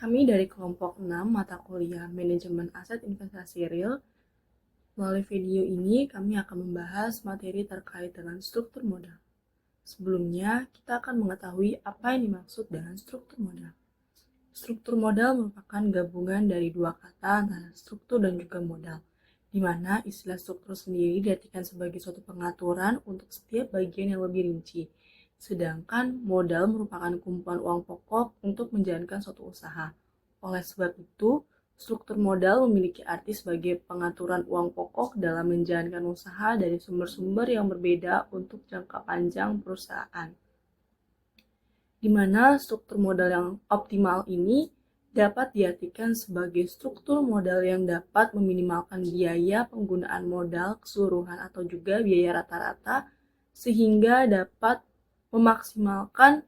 Kami dari kelompok 6 mata kuliah Manajemen Aset Investasi Real. Melalui video ini, kami akan membahas materi terkait dengan struktur modal. Sebelumnya, kita akan mengetahui apa yang dimaksud dengan struktur modal. Struktur modal merupakan gabungan dari dua kata antara struktur dan juga modal, di mana istilah struktur sendiri diartikan sebagai suatu pengaturan untuk setiap bagian yang lebih rinci. Sedangkan modal merupakan kumpulan uang pokok untuk menjalankan suatu usaha. Oleh sebab itu, struktur modal memiliki arti sebagai pengaturan uang pokok dalam menjalankan usaha dari sumber-sumber yang berbeda untuk jangka panjang perusahaan. Di mana struktur modal yang optimal ini dapat diartikan sebagai struktur modal yang dapat meminimalkan biaya penggunaan modal keseluruhan atau juga biaya rata-rata sehingga dapat memaksimalkan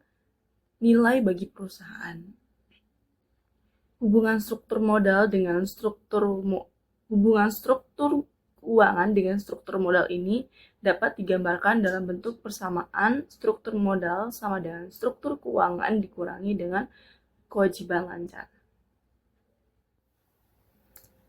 nilai bagi perusahaan. Hubungan struktur keuangan dengan struktur modal ini dapat digambarkan dalam bentuk persamaan struktur modal sama dengan struktur keuangan dikurangi dengan kewajiban lancar.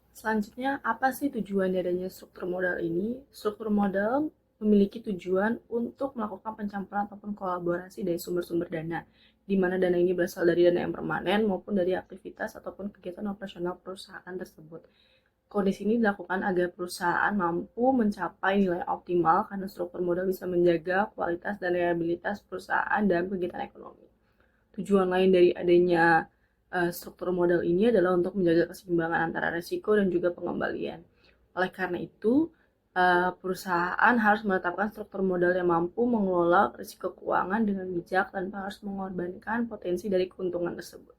Selanjutnya, apa sih tujuan dari adanya struktur modal ini? Struktur modal memiliki tujuan untuk melakukan pencampuran ataupun kolaborasi dari sumber-sumber dana, di mana dana ini berasal dari dana yang permanen maupun dari aktivitas ataupun kegiatan operasional perusahaan tersebut. Kondisi ini dilakukan agar perusahaan mampu mencapai nilai optimal karena struktur modal bisa menjaga kualitas dan reliabilitas perusahaan dalam kegiatan ekonomi. Tujuan lain dari adanya struktur modal ini adalah untuk menjaga keseimbangan antara risiko dan juga pengembalian. Oleh karena itu, perusahaan harus menetapkan struktur modal yang mampu mengelola risiko keuangan dengan bijak tanpa harus mengorbankan potensi dari keuntungan tersebut.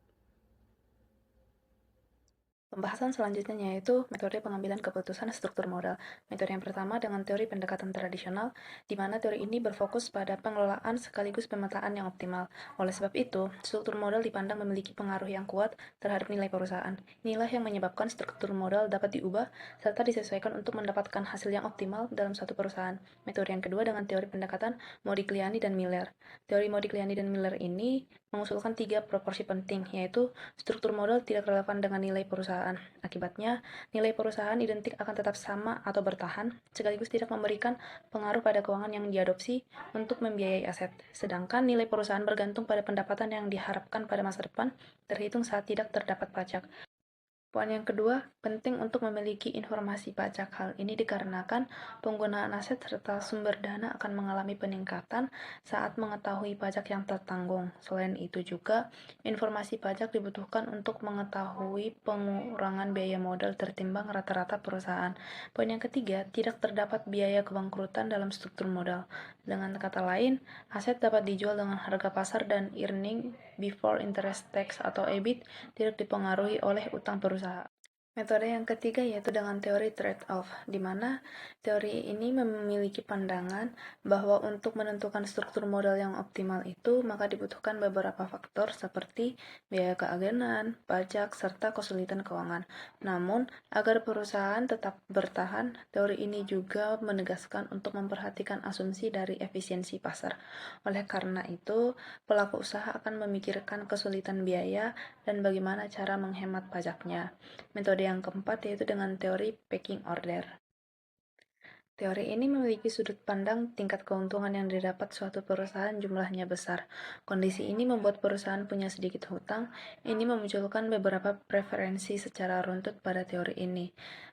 Pembahasan selanjutnya yaitu metode pengambilan keputusan struktur modal. Metode yang pertama dengan teori pendekatan tradisional, di mana teori ini berfokus pada pengelolaan sekaligus pemetaan yang optimal. Oleh sebab itu, struktur modal dipandang memiliki pengaruh yang kuat terhadap nilai perusahaan. Inilah yang menyebabkan struktur modal dapat diubah serta disesuaikan untuk mendapatkan hasil yang optimal dalam suatu perusahaan. Metode yang kedua dengan teori pendekatan Modigliani dan Miller. Teori Modigliani dan Miller ini mengusulkan 3 proporsi penting, yaitu struktur modal tidak relevan dengan nilai perusahaan. Akibatnya, nilai perusahaan identik akan tetap sama atau bertahan, sekaligus tidak memberikan pengaruh pada keuangan yang diadopsi untuk membiayai aset. Sedangkan nilai perusahaan bergantung pada pendapatan yang diharapkan pada masa depan, terhitung saat tidak terdapat pajak. Poin yang kedua, penting untuk memiliki informasi pajak. Hal ini dikarenakan penggunaan aset serta sumber dana akan mengalami peningkatan saat mengetahui pajak yang tertanggung. Selain itu juga, informasi pajak dibutuhkan untuk mengetahui pengurangan biaya modal tertimbang rata-rata perusahaan. Poin yang ketiga, tidak terdapat biaya kebangkrutan dalam struktur modal. Dengan kata lain, aset dapat dijual dengan harga pasar dan earning before interest tax atau EBIT tidak dipengaruhi oleh utang perusahaan. Metode yang ketiga yaitu dengan teori trade-off, di mana teori ini memiliki pandangan bahwa untuk menentukan struktur modal yang optimal itu, maka dibutuhkan beberapa faktor seperti biaya keagenan, pajak, serta kesulitan keuangan. Namun, agar perusahaan tetap bertahan, teori ini juga menegaskan untuk memperhatikan asumsi dari efisiensi pasar. Oleh karena itu, pelaku usaha akan memikirkan kesulitan biaya dan bagaimana cara menghemat pajaknya. Metode yang keempat yaitu dengan teori pecking order. Teori ini memiliki sudut pandang tingkat keuntungan yang didapat suatu perusahaan jumlahnya besar. Kondisi ini membuat perusahaan punya sedikit hutang. Ini memunculkan beberapa preferensi secara runtut pada teori ini.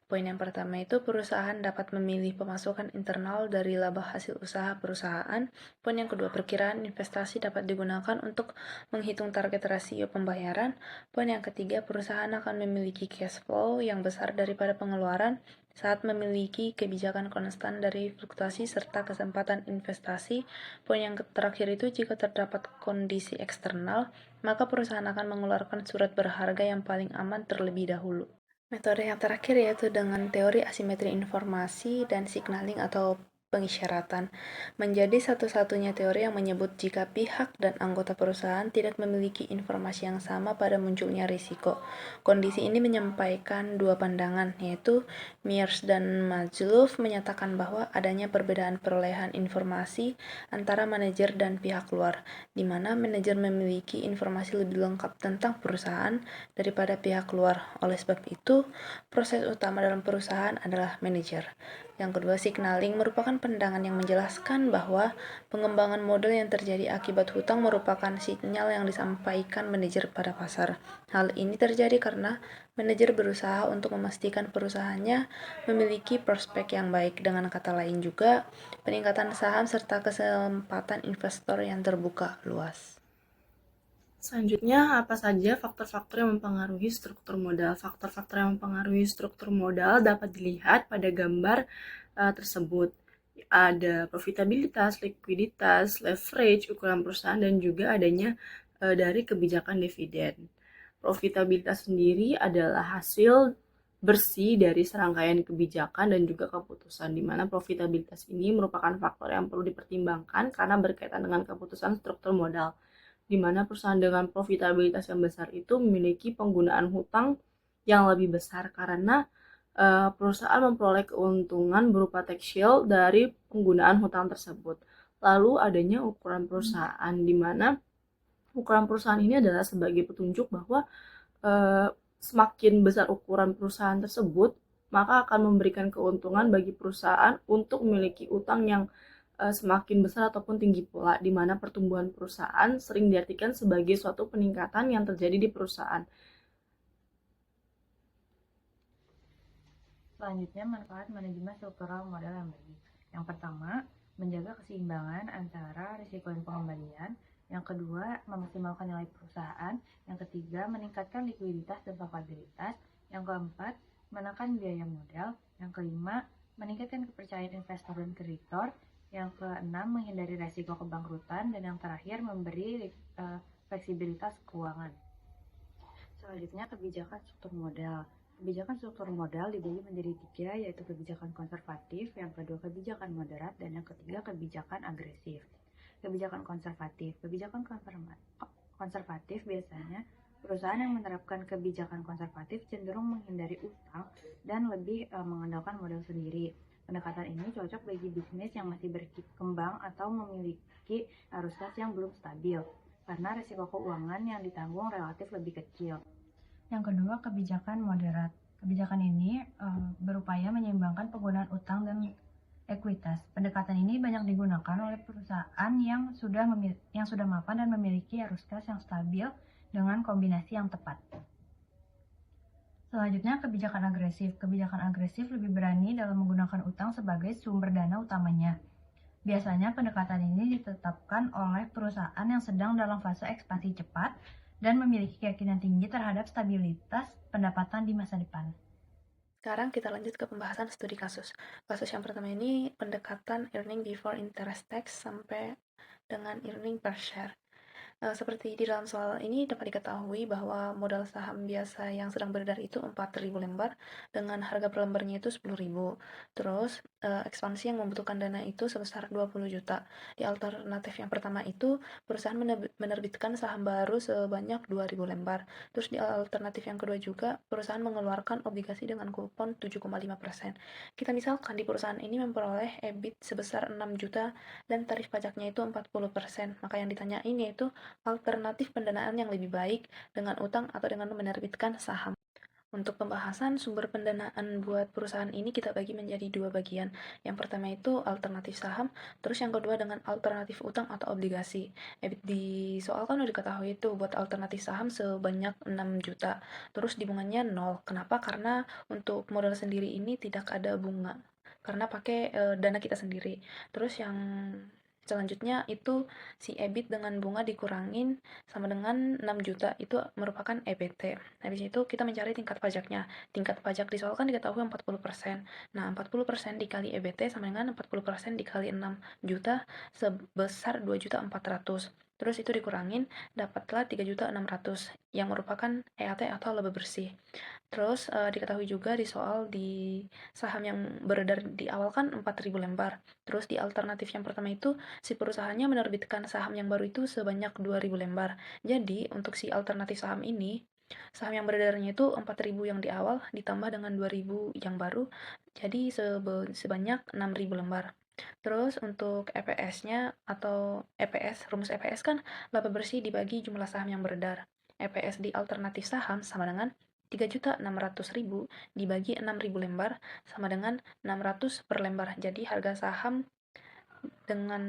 Poin yang pertama itu perusahaan dapat memilih pemasukan internal dari laba hasil usaha perusahaan. Poin yang kedua, perkiraan investasi dapat digunakan untuk menghitung target rasio pembayaran. Poin yang ketiga, perusahaan akan memiliki cash flow yang besar daripada pengeluaran saat memiliki kebijakan konstan dari fluktuasi serta kesempatan investasi. Poin yang terakhir itu jika terdapat kondisi eksternal, maka perusahaan akan mengeluarkan surat berharga yang paling aman terlebih dahulu. Metode yang terakhir yaitu dengan teori asimetri informasi dan signaling atau pengisyaratan, menjadi satu-satunya teori yang menyebut jika pihak dan anggota perusahaan tidak memiliki informasi yang sama pada munculnya risiko. Kondisi ini menyampaikan dua pandangan, yaitu Mears dan Mazluf menyatakan bahwa adanya perbedaan perolehan informasi antara manajer dan pihak luar, di mana manajer memiliki informasi lebih lengkap tentang perusahaan daripada pihak luar. Oleh sebab itu, proses utama dalam perusahaan adalah manajer. Yang kedua, signaling merupakan pandangan yang menjelaskan bahwa pengembangan model yang terjadi akibat hutang merupakan sinyal yang disampaikan manajer pada pasar. Hal ini terjadi karena manajer berusaha untuk memastikan perusahaannya memiliki prospek yang baik. Dengan kata lain juga, peningkatan saham serta kesempatan investor yang terbuka luas. Selanjutnya, apa saja faktor-faktor yang mempengaruhi struktur modal? Faktor-faktor yang mempengaruhi struktur modal dapat dilihat pada gambar tersebut. Ada profitabilitas, likuiditas, leverage, ukuran perusahaan, dan juga adanya dari kebijakan dividen. Profitabilitas sendiri adalah hasil bersih dari serangkaian kebijakan dan juga keputusan, di mana profitabilitas ini merupakan faktor yang perlu dipertimbangkan karena berkaitan dengan keputusan struktur modal, di mana perusahaan dengan profitabilitas yang besar itu memiliki penggunaan hutang yang lebih besar karena perusahaan memperoleh keuntungan berupa tax shield dari penggunaan hutang tersebut. Lalu adanya ukuran perusahaan, di mana ukuran perusahaan ini adalah sebagai petunjuk bahwa semakin besar ukuran perusahaan tersebut, maka akan memberikan keuntungan bagi perusahaan untuk memiliki utang yang semakin besar ataupun tinggi pula, di mana pertumbuhan perusahaan sering diartikan sebagai suatu peningkatan yang terjadi di perusahaan. Selanjutnya, manfaat manajemen struktural modal yang baik. Yang pertama, menjaga keseimbangan antara risiko dan pengembalian. Yang kedua, memaksimalkan nilai perusahaan. Yang ketiga, meningkatkan likuiditas dan kapabilitas. Yang keempat, menekan biaya modal. Yang kelima, meningkatkan kepercayaan investor dan kreditor. Yang keenam, menghindari resiko kebangkrutan. Dan yang terakhir, memberi fleksibilitas keuangan. Selanjutnya, kebijakan struktur modal. Kebijakan struktur modal dibagi menjadi tiga, yaitu kebijakan konservatif, yang kedua kebijakan moderat, dan yang ketiga kebijakan agresif. Kebijakan konservatif. Kebijakan konservatif biasanya perusahaan yang menerapkan kebijakan konservatif cenderung menghindari utang dan lebih mengandalkan modal sendiri. Pendekatan ini cocok bagi bisnis yang masih berkembang atau memiliki arus kas yang belum stabil, karena risiko keuangan yang ditanggung relatif lebih kecil. Yang kedua, kebijakan moderat. Kebijakan ini berupaya menyeimbangkan penggunaan utang dan ekuitas. Pendekatan ini banyak digunakan oleh perusahaan yang sudah mapan dan memiliki arus kas yang stabil dengan kombinasi yang tepat. Selanjutnya, kebijakan agresif. Kebijakan agresif lebih berani dalam menggunakan utang sebagai sumber dana utamanya. Biasanya pendekatan ini ditetapkan oleh perusahaan yang sedang dalam fase ekspansi cepat dan memiliki keyakinan tinggi terhadap stabilitas pendapatan di masa depan. Sekarang kita lanjut ke pembahasan studi kasus. Kasus yang pertama ini pendekatan earning before interest tax sampai dengan earning per share. Seperti di dalam soal ini dapat diketahui bahwa modal saham biasa yang sedang beredar itu 4.000 lembar dengan harga per lembarnya itu 10.000. Terus ekspansi yang membutuhkan dana itu sebesar 20 juta. Di alternatif yang pertama itu perusahaan menerbitkan saham baru sebanyak 2.000 lembar. Terus di alternatif yang kedua juga perusahaan mengeluarkan obligasi dengan kupon 7,5%. Kita misalkan di perusahaan ini memperoleh EBIT sebesar 6 juta dan tarif pajaknya itu 40%. Maka yang ditanyain yaitu alternatif pendanaan yang lebih baik dengan utang atau dengan menerbitkan saham. Untuk pembahasan sumber pendanaan buat perusahaan ini kita bagi menjadi dua bagian. Yang pertama itu alternatif saham, terus yang kedua dengan alternatif utang atau obligasi. Di soal kan udah diketahui itu buat alternatif saham sebanyak 6 juta. Terus di bunganya 0. Kenapa? Karena untuk modal sendiri ini tidak ada bunga. Karena pakai dana kita sendiri. Terus yang selanjutnya itu si EBIT dengan bunga dikurangin sama dengan 6 juta itu merupakan EBT. Nah, di situ kita mencari tingkat pajaknya. Tingkat pajak di soal kan diketahui 40%. Nah, 40% dikali EBT sama dengan 40% dikali 6 juta sebesar 2.400.000. terus itu dikurangin, dapatlah 3.600.000 yang merupakan EAT atau laba bersih. Terus diketahui juga di soal di saham yang beredar di awal kan 4.000 lembar. Terus di alternatif yang pertama itu si perusahaannya menerbitkan saham yang baru itu sebanyak 2.000 lembar. Jadi untuk si alternatif saham ini, saham yang beredarnya itu 4.000 yang di awal ditambah dengan 2.000 yang baru, jadi sebanyak 6.000 lembar. Terus untuk EPS-nya atau EPS, rumus EPS kan laba bersih dibagi jumlah saham yang beredar. EPS di alternatif saham sama dengan 3.600.000 dibagi 6.000 lembar sama dengan 600 per lembar. Jadi harga saham dengan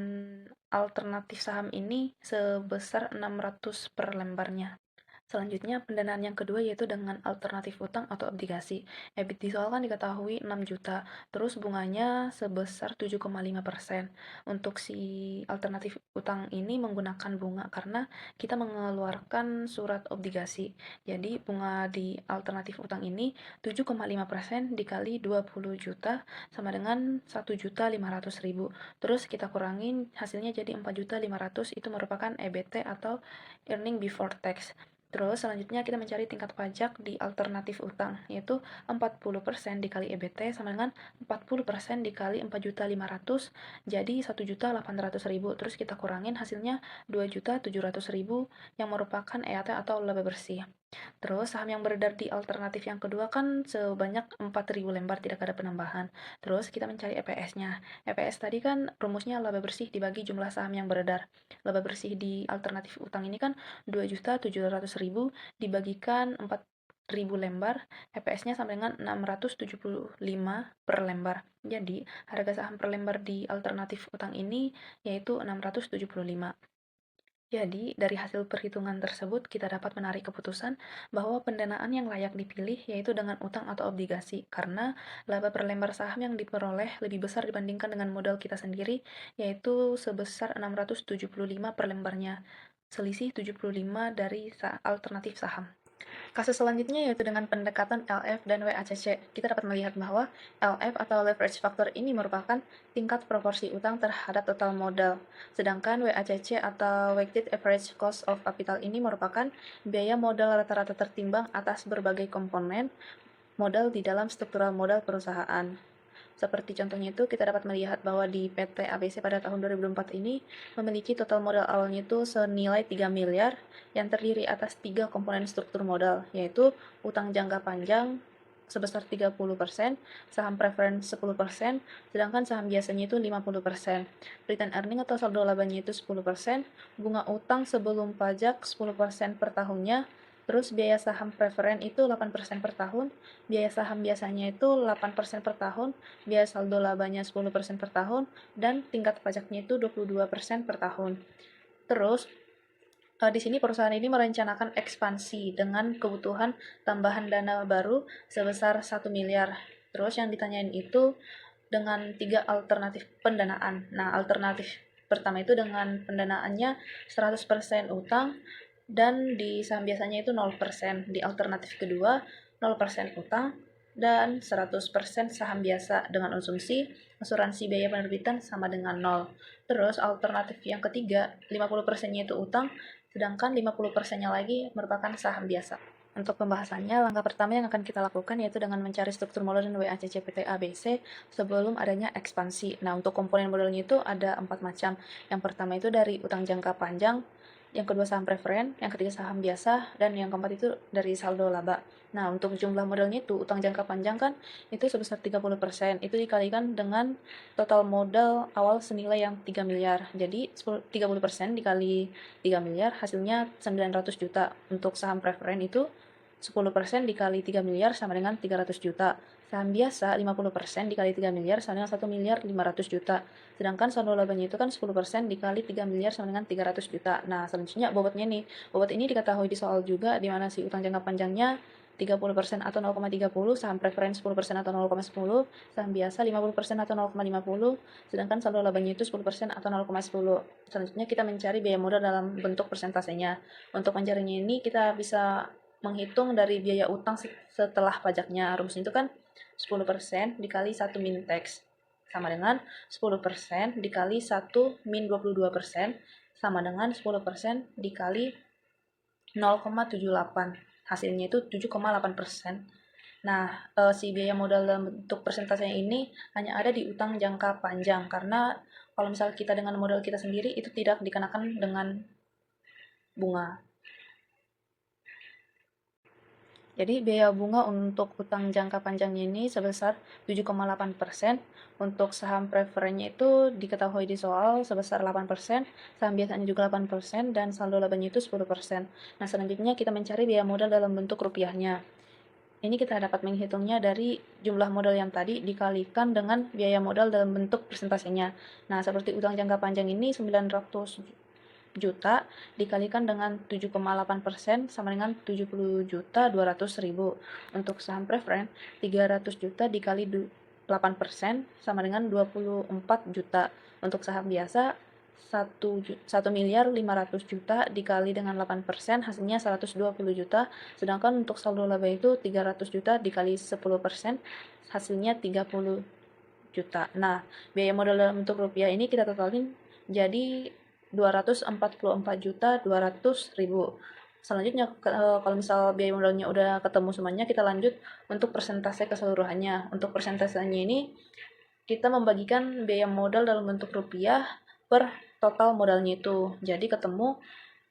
alternatif saham ini sebesar 600 per lembarnya. Selanjutnya, pendanaan yang kedua yaitu dengan alternatif utang atau obligasi. EBIT di soal kan diketahui 6 juta, terus bunganya sebesar 7,5%. Untuk si alternatif utang ini menggunakan bunga karena kita mengeluarkan surat obligasi. Jadi bunga di alternatif utang ini 7,5% dikali 20 juta sama dengan 1.500.000. Terus kita kurangin hasilnya jadi 4.500.000, itu merupakan EBT atau earning before tax. Terus selanjutnya kita mencari tingkat pajak di alternatif utang, yaitu 40% dikali EBT sama dengan 40% dikali 4.500.000, jadi 1.800.000. Terus kita kurangin hasilnya 2.700.000 yang merupakan EAT atau laba bersih. Terus saham yang beredar di alternatif yang kedua kan sebanyak 4.000 lembar, tidak ada penambahan. Terus kita mencari EPS-nya. EPS tadi kan rumusnya laba bersih dibagi jumlah saham yang beredar. Laba bersih di alternatif utang ini kan 2.700.000 dibagikan 4.000 lembar, EPS-nya sama dengan 675 per lembar. Jadi, harga saham per lembar di alternatif utang ini yaitu 675. Jadi, dari hasil perhitungan tersebut, kita dapat menarik keputusan bahwa pendanaan yang layak dipilih yaitu dengan utang atau obligasi, karena laba per lembar saham yang diperoleh lebih besar dibandingkan dengan modal kita sendiri, yaitu sebesar 675 per lembarnya, selisih 75 dari alternatif saham. Kasus selanjutnya yaitu dengan pendekatan LF dan WACC. Kita dapat melihat bahwa LF atau leverage factor ini merupakan tingkat proporsi utang terhadap total modal. Sedangkan WACC atau weighted average cost of capital ini merupakan biaya modal rata-rata tertimbang atas berbagai komponen modal di dalam struktural modal perusahaan. Seperti contohnya itu, kita dapat melihat bahwa di PT ABC pada tahun 2004 ini memiliki total modal awalnya itu senilai 3 miliar yang terdiri atas 3 komponen struktur modal, yaitu utang jangka panjang sebesar 30%, saham preference 10%, sedangkan saham biasanya itu 50%. Return earning atau saldo labanya itu 10%, bunga utang sebelum pajak 10% per tahunnya, terus biaya saham preferen itu 8% per tahun, biaya saham biasanya itu 8% per tahun, biaya saldo labanya 10% per tahun, dan tingkat pajaknya itu 22% per tahun. Terus, di sini perusahaan ini merencanakan ekspansi dengan kebutuhan tambahan dana baru sebesar 1 miliar. Terus yang ditanyain itu dengan 3 alternatif pendanaan. Nah, alternatif pertama itu dengan pendanaannya 100% utang, dan di saham biasanya itu 0%. Di alternatif kedua 0% utang dan 100% saham biasa dengan asumsi asuransi biaya penerbitan sama dengan 0. Terus alternatif yang ketiga 50%-nya itu utang, sedangkan 50%-nya lagi merupakan saham biasa. Untuk pembahasannya, langkah pertama yang akan kita lakukan yaitu dengan mencari struktur modal dan WACC PT ABC sebelum adanya ekspansi. Nah, untuk komponen modalnya itu ada 4 macam. Yang pertama itu dari utang jangka panjang, yang kedua saham preferen, yang ketiga saham biasa, dan yang keempat itu dari saldo laba. Nah, untuk jumlah modalnya itu, utang jangka panjang kan itu sebesar 30%, itu dikalikan dengan total modal awal senilai yang 3 miliar. Jadi 30% dikali 3 miliar hasilnya 900 juta. Untuk saham preferen itu 10% dikali 3 miliar sama dengan 300 juta. Saham biasa 50% dikali 3 miliar sama dengan 1 miliar 500 juta. Sedangkan saldo labanya itu kan 10% dikali 3 miliar sama dengan 300 juta. Nah, selanjutnya bobotnya nih. Bobot ini diketahui di soal juga, di mana si utang jangka panjangnya 30% atau 0,30, saham preference 10% atau 0,10, saham biasa 50% atau 0,50, sedangkan saldo labanya itu 10% atau 0,10. Selanjutnya kita mencari biaya modal dalam bentuk persentasenya. Untuk mencarinya ini kita bisa menghitung dari biaya utang setelah pajaknya. Rumusnya itu kan 10% dikali 1 min tax sama dengan 10% dikali 1 min 22% sama dengan 10% dikali 0,78. Hasilnya itu 7,8%. Nah, si biaya modal dalam bentuk persentasenya ini hanya ada di utang jangka panjang, karena kalau misalnya kita dengan modal kita sendiri itu tidak dikenakan dengan bunga. Jadi biaya bunga untuk utang jangka panjangnya ini sebesar 7,8%, untuk saham preferennya itu diketahui di soal sebesar 8%, saham biasanya juga 8%, dan saldo labanya itu 10%. Nah, selanjutnya kita mencari biaya modal dalam bentuk rupiahnya. Ini kita dapat menghitungnya dari jumlah modal yang tadi dikalikan dengan biaya modal dalam bentuk persentasenya. Nah, seperti utang jangka panjang ini 900 juta dikalikan dengan 7,8% sama dengan 70 juta 200.000. Untuk saham preferen 300 juta dikali 8% sama dengan 24 juta. Untuk saham biasa 1 miliar 500 juta dikali dengan 8% hasilnya 120 juta. Sedangkan untuk saldo laba itu 300 juta dikali 10% hasilnya 30 juta. Nah, biaya modal dalam bentuk rupiah ini kita totalin jadi 244.200.000. Selanjutnya kalau misal biaya modalnya udah ketemu semuanya, kita lanjut untuk persentase keseluruhannya. Untuk persentasenya ini kita membagikan biaya modal dalam bentuk rupiah per total modalnya itu. Jadi ketemu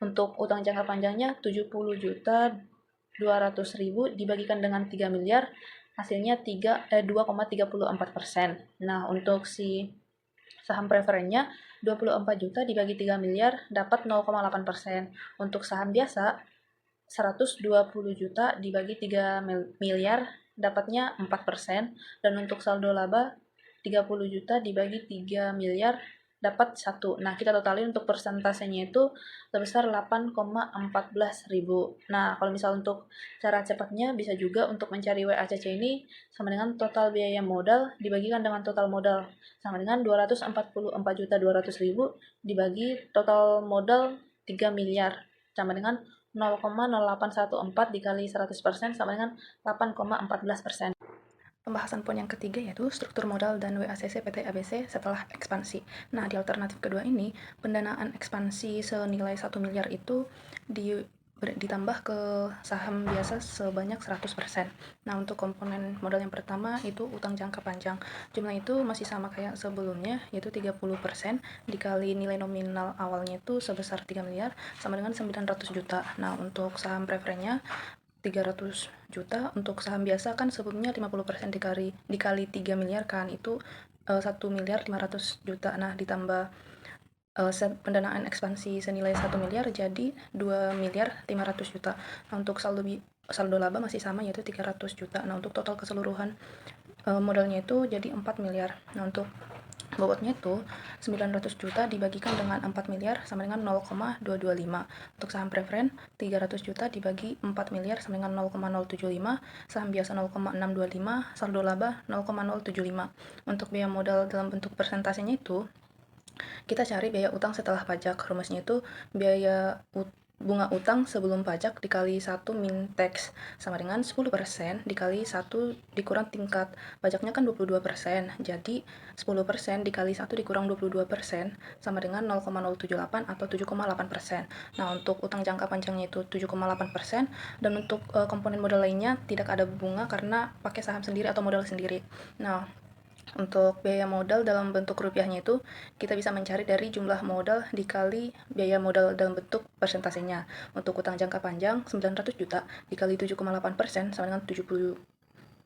untuk utang jangka panjangnya 70.200.000 dibagikan dengan 3 miliar, hasilnya 2,34%. Nah, untuk si saham preferennya 24 juta dibagi 3 miliar dapat 0,8%. Untuk saham biasa 120 juta dibagi 3 miliar dapatnya 4%. Dan untuk saldo laba 30 juta dibagi 3 miliar dapat 1. Nah, kita totalin untuk persentasenya itu sebesar 8,14.000. Nah, kalau misal untuk cara cepatnya bisa juga untuk mencari WACC ini sama dengan total biaya modal dibagikan dengan total modal, sama dengan 244.200.000 dibagi total modal 3 miliar, sama dengan 0,0814 dikali 100% sama dengan 8,14%. Pembahasan poin yang ketiga yaitu struktur modal dan WACC PT ABC setelah ekspansi. Nah, di alternatif kedua ini, pendanaan ekspansi senilai 1 miliar itu ditambah ke saham biasa sebanyak 100%. Nah, untuk komponen modal yang pertama itu utang jangka panjang. Jumlah itu masih sama kayak sebelumnya, yaitu 30% dikali nilai nominal awalnya itu sebesar 3 miliar sama dengan 900 juta. Nah, untuk saham preferennya 300 juta, untuk saham biasa kan sebelumnya 50% dikali 3 miliar kan, itu 1 miliar 500 juta. Nah, ditambah pendanaan ekspansi senilai 1 miliar jadi 2 miliar 500 juta. Nah, untuk saldo laba masih sama yaitu 300 juta. Nah, untuk total keseluruhan modalnya itu jadi 4 miliar. Nah, untuk bobotnya itu 900 juta dibagikan dengan 4 miliar sama dengan 0,225. Untuk saham preferen 300 juta dibagi 4 miliar sama dengan 0,075, saham biasa 0,625, saldo laba 0,075. Untuk biaya modal dalam bentuk persentasenya itu kita cari biaya utang setelah pajak. Rumusnya itu biaya bunga utang sebelum pajak dikali 1 min tax sama dengan 10% dikali 1 dikurang tingkat pajaknya kan 22%. Jadi 10% dikali 1 dikurang 22% sama dengan 0,078 atau 7,8%. Nah, untuk utang jangka panjangnya itu 7,8%, dan untuk komponen modal lainnya tidak ada bunga karena pakai saham sendiri atau modal sendiri. Nah, untuk biaya modal dalam bentuk rupiahnya itu kita bisa mencari dari jumlah modal dikali biaya modal dalam bentuk persentasenya. Untuk utang jangka panjang 900 juta dikali 7,8% sama dengan 70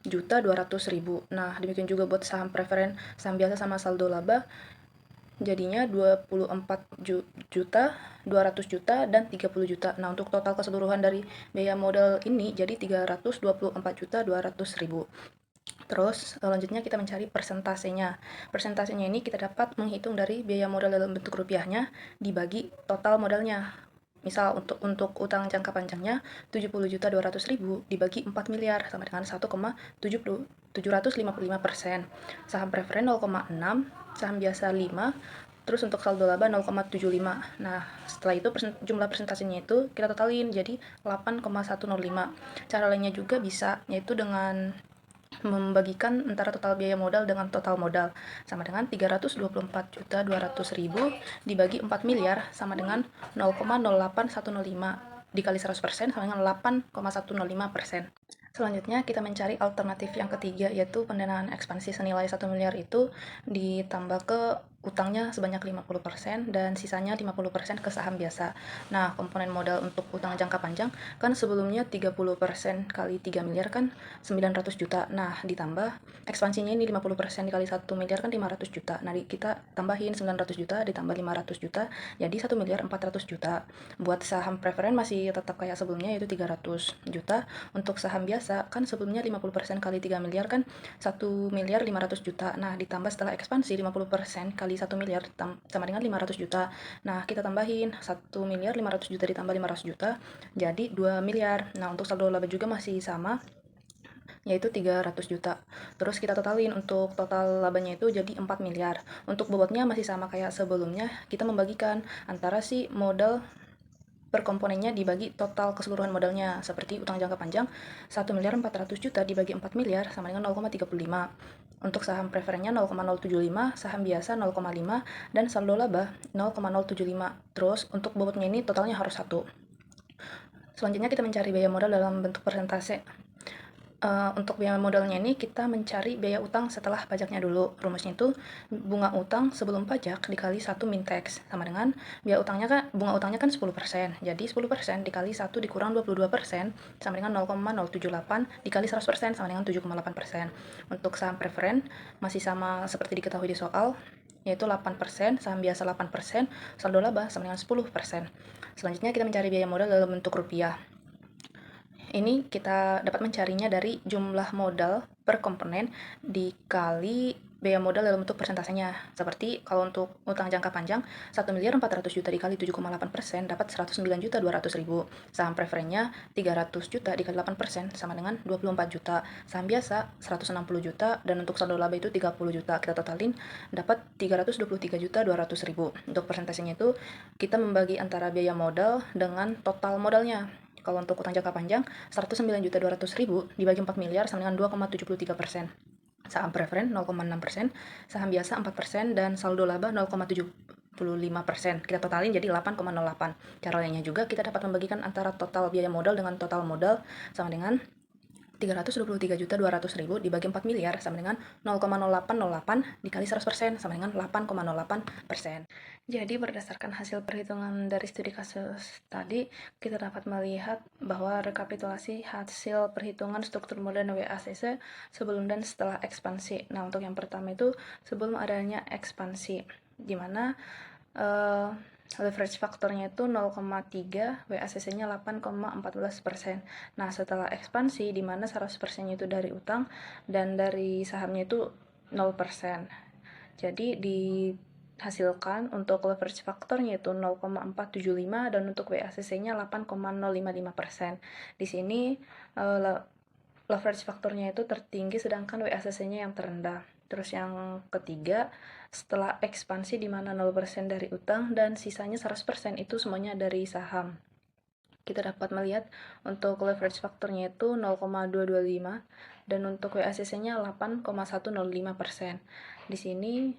juta 200.000. Nah, demikian juga buat saham preferen, saham biasa sama saldo laba jadinya 24 juta 200 juta dan 30 juta. Nah, untuk total keseluruhan dari biaya modal ini jadi 324 juta 200.000. Terus selanjutnya kita mencari persentasenya. Persentasenya ini kita dapat menghitung dari biaya modal dalam bentuk rupiahnya dibagi total modalnya. Misal untuk utang jangka panjangnya 70.200.000 dibagi 4 miliar sama dengan 1,755%. Saham preferen 0,6, saham biasa 5, terus untuk saldo laba 0,75. Nah, setelah itu jumlah persentasenya itu kita totalin jadi 8,105. Cara lainnya juga bisa, yaitu dengan membagikan antara total biaya modal dengan total modal sama dengan 324.200.000 dibagi 4 miliar sama dengan 0,08105 dikali 100% sama dengan 8,105%. Selanjutnya kita mencari alternatif yang ketiga, yaitu pendanaan ekspansi senilai 1 miliar itu ditambah ke utangnya sebanyak 50% dan sisanya 50% ke saham biasa. Nah, komponen modal untuk utang jangka panjang kan sebelumnya 30% kali 3 miliar kan 900 juta. Nah, ditambah ekspansinya ini 50% dikali 1 miliar kan 500 juta. Nah, kita tambahin 900 juta ditambah 500 juta jadi 1 miliar 400 juta. Buat saham preferen masih tetap kayak sebelumnya, yaitu 300 juta. Untuk saham biasa kan sebelumnya 50% kali 3 miliar kan 1 miliar 500 juta. Nah, ditambah setelah ekspansi 50% kali 1 miliar sama dengan 500 juta. Nah, kita tambahin 1 miliar 500 juta ditambah 500 juta jadi 2 miliar. Nah, untuk saldo laba juga masih sama, yaitu 300 juta. Terus kita totalin, untuk total labanya itu jadi 4 miliar. Untuk bobotnya masih sama kayak sebelumnya, kita membagikan antara si modal per komponennya dibagi total keseluruhan modalnya, seperti utang jangka panjang 1 miliar 400 juta dibagi 4 miliar sama dengan 0,35. Untuk saham preferennya 0,075, saham biasa 0,5, dan saldo laba 0,075. Terus untuk bobotnya ini totalnya harus 1. Selanjutnya kita mencari biaya modal dalam bentuk persentase. Untuk biaya modalnya ini kita mencari biaya utang setelah pajaknya dulu. Rumusnya itu bunga utang sebelum pajak dikali 1 min tax sama dengan biaya utangnya kan, bunga utangnya kan 10%. Jadi 10% dikali 1 dikurang 22% sama dengan 0,078 dikali 100% sama dengan 7,8%. Untuk saham preferen masih sama seperti diketahui di soal, yaitu 8%, saham biasa 8%, saldo laba sama dengan 10%. Selanjutnya kita mencari biaya modal dalam bentuk rupiah. Ini kita dapat mencarinya dari jumlah modal per komponen dikali biaya modal dalam bentuk persentasenya. Seperti kalau untuk utang jangka panjang 1 miliar 400 juta dikali 7,8% dapat 109.200.000. Saham preferennya 300 juta dikali 8% sama dengan 24 juta. Saham biasa 160 juta dan untuk saldo laba itu 30 juta. Kita totalin dapat 323.200.000. Untuk persentasenya itu kita membagi antara biaya modal dengan total modalnya. Kalau untuk utang jangka panjang 109.200.000 dibagi 4 miliar sama dengan 2,73%. Saham preferen 0,6%, saham biasa 4%, dan saldo laba 0,75%. Kita totalin jadi 8,08. Cara lainnya juga kita dapat membagikan antara total biaya modal dengan total modal sama dengan 323.200.000 dibagi 4 miliar sama dengan 0,0808 dikali 100% sama dengan 8,08%. Jadi berdasarkan hasil perhitungan dari studi kasus tadi, kita dapat melihat bahwa rekapitulasi hasil perhitungan struktur modal WACC sebelum dan setelah ekspansi. Nah, untuk yang pertama itu sebelum adanya ekspansi, di mana leverage faktornya itu 0,3, WACC-nya 8,14%. Nah, setelah ekspansi, di mana 100%-nya itu dari utang dan dari sahamnya itu 0%. Jadi, dihasilkan untuk leverage faktornya itu 0,475 dan untuk WACC-nya 8,055%. Di sini, leverage faktornya itu tertinggi sedangkan WACC-nya yang terendah. Terus yang ketiga, setelah ekspansi di mana 0% dari utang dan sisanya 100% itu semuanya dari saham. Kita dapat melihat untuk leverage faktornya itu 0,225 dan untuk WACC-nya 8,105%. Di sini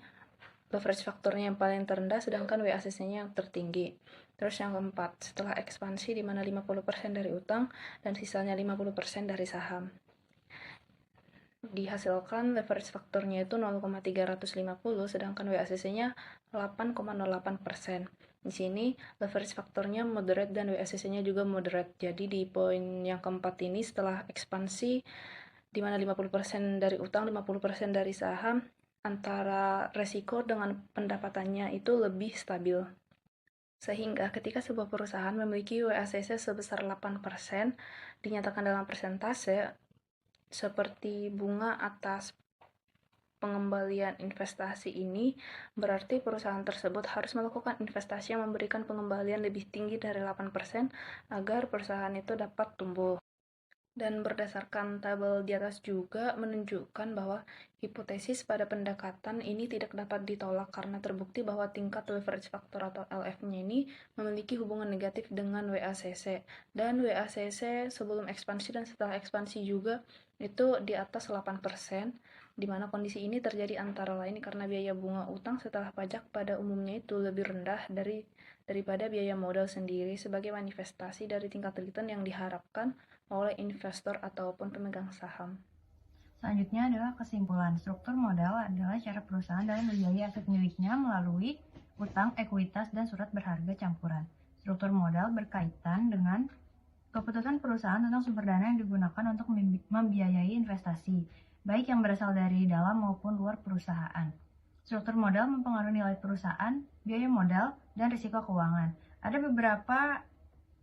leverage faktornya yang paling terendah sedangkan WACC-nya yang tertinggi. Terus yang keempat, setelah ekspansi di mana 50% dari utang dan sisanya 50% dari saham. Dihasilkan leverage faktornya itu 0,350 sedangkan WACC-nya 8,08%. Di sini leverage faktornya moderate dan WACC-nya juga moderate. Jadi di poin yang keempat ini setelah ekspansi di mana 50% dari utang, 50% dari saham, antara resiko dengan pendapatannya itu lebih stabil. Sehingga ketika sebuah perusahaan memiliki WACC sebesar 8%, dinyatakan dalam persentase seperti bunga atas pengembalian investasi ini, berarti perusahaan tersebut harus melakukan investasi yang memberikan pengembalian lebih tinggi dari 8% agar perusahaan itu dapat tumbuh. Dan berdasarkan tabel di atas juga menunjukkan bahwa hipotesis pada pendekatan ini tidak dapat ditolak karena terbukti bahwa tingkat leverage factor atau LF-nya ini memiliki hubungan negatif dengan WACC. Dan WACC sebelum ekspansi dan setelah ekspansi juga itu di atas 8%, di mana kondisi ini terjadi antara lain karena biaya bunga utang setelah pajak pada umumnya itu lebih rendah daripada biaya modal sendiri sebagai manifestasi dari tingkat return yang diharapkan oleh investor ataupun pemegang saham. Selanjutnya adalah kesimpulan. Struktur modal adalah cara perusahaan dalam membiayai aset miliknya melalui utang, ekuitas, dan surat berharga campuran. Struktur modal berkaitan dengan keputusan perusahaan tentang sumber dana yang digunakan untuk membiayai investasi, baik yang berasal dari dalam maupun luar perusahaan. Struktur modal mempengaruhi nilai perusahaan, biaya modal, dan risiko keuangan. Ada beberapa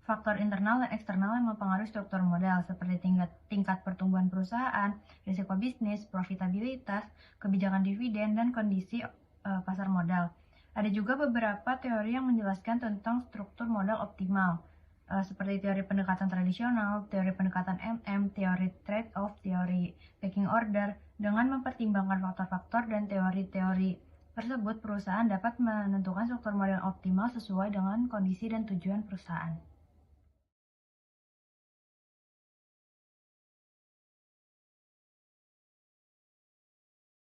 faktor internal dan eksternal yang mempengaruhi struktur modal, seperti tingkat pertumbuhan perusahaan, risiko bisnis, profitabilitas, kebijakan dividen, dan kondisi pasar modal. Ada juga beberapa teori yang menjelaskan tentang struktur modal optimal, seperti teori pendekatan tradisional, teori pendekatan teori trade-off, teori pecking order. Dengan mempertimbangkan faktor-faktor dan teori-teori tersebut, perusahaan dapat menentukan struktur modal optimal sesuai dengan kondisi dan tujuan perusahaan.